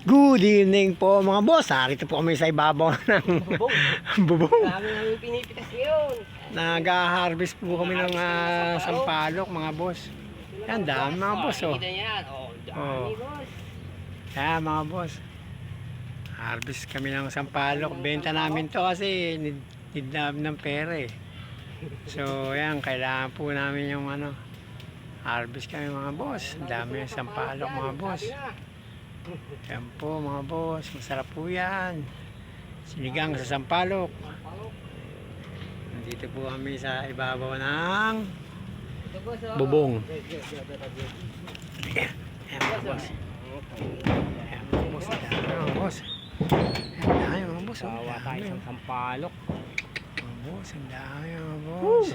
Good evening po mga boss. Narito po kami sa ibabaw ng bubong. Dami namin pinipitas ngayon. Nag-harvest po kami ng sampalok mga boss. Yan, dami mga boss. Oh. Kita yan. Oh, Oh. dami boss. Yan mga boss. Harvest kami ng sampalok. Benta namin to kasi need namin ng pera eh. So yan, kailangan po namin yung harvest kami mga boss. Dami ng sampalok mga boss. Yan po mga boss, masarap po yan. Sinigang sa sampalok. Nandito po kami sa ibabaw ng bubong. Yan mga boss. Yan mga boss, dami mga boss. Yan dami mga boss. Sawa tayo sa sampalok. Mga boss, ang dami mga boss.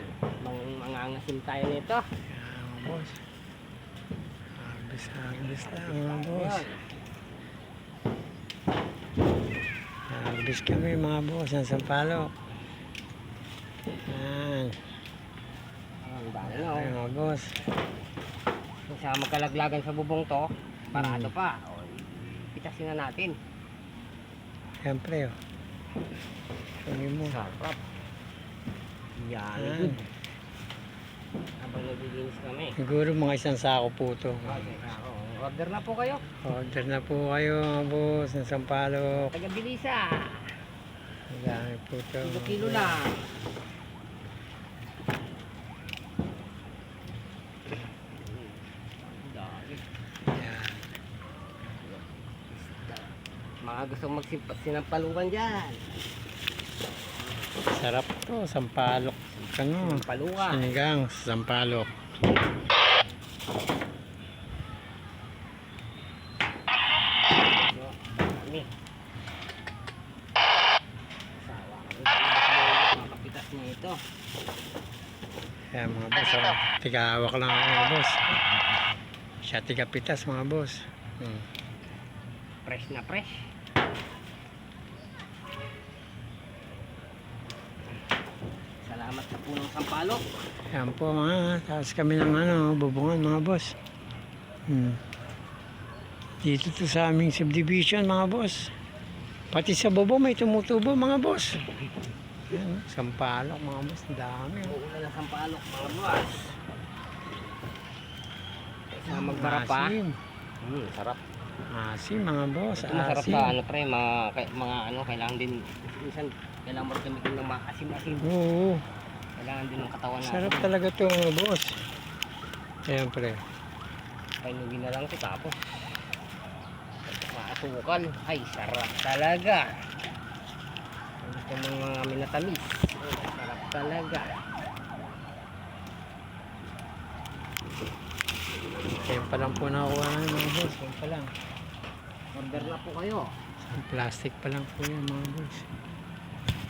Mangangasim tayo nito. Yan mga boss. Harvest lang mga boss. Harvest kami mga boss ng sampalok. Yan. Ang dami na. Ay mga boss. Kung sa magkalaglagan sa bubong to, parado pa. O, pitasin na natin. Siyempre oh. Kunin mo. Sarap. Yan. Yan. Good. Habang naglilinis kami. Siguro mga isang sako po ito. Order na po kayo. Order na po kayo mga boss ng sampalok. Taga-Bilisa. Ang dami po ito. Kilo lang. Yan. Mga gusto sinampalukan dyan. Sarap to, sampalok. Sinampalukan. Sinigang sa sampalok. Dami. Sawa kami. Makapitas niya ito. Yan mga boss. Oh. Tigawak lang ako mga boss. Siya tigapitas mga boss. Fresh na fresh. Salamat sa punong sampalok. Yan po mga. Tapos kami ng bubungan mga boss. Dito to sa aming subdivision mga boss. Pati sa bubong may tumutubo mga boss. Yan, sampalok mga boss. Ang dami. Uulan ng sampalok mga boss. Sa magbara pa. Asim. Sarap. Asim mga boss. Ito masarap Asim. sa pre, mga kailangan din minsan kailangan mo gamitin ng maasim-asim. Oo. Kailangan din ng katawan natin. Sarap talaga to mga boss. Siyempre. Painugin na lang ito tapos maasukal. Ay, sarap talaga. Gusto mong mga minatamis. Sarap talaga. Yan pa lang po nakuha namin mga boss. Yan pa lang. Order na po kayo. Ang plastic pa lang po yan mga boss.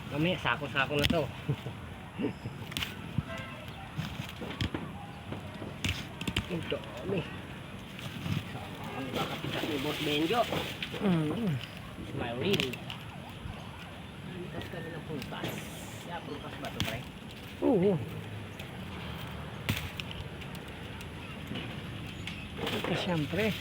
Mamaya, sako-sako na to. Ang dami. Ang kakapitas ni Boss Benjo. Smile real. Prutas kami ng prutas. Yeah, prutas ba ito, pre? Oo. Ito siyempre.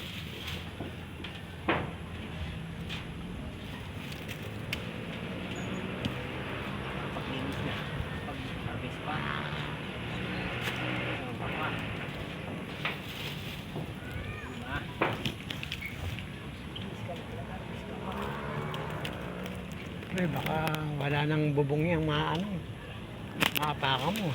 Paglinis na. Pag-harvest pa. Ang baka. Diba? Pre, baka wala nang bubong yung maapaka mo.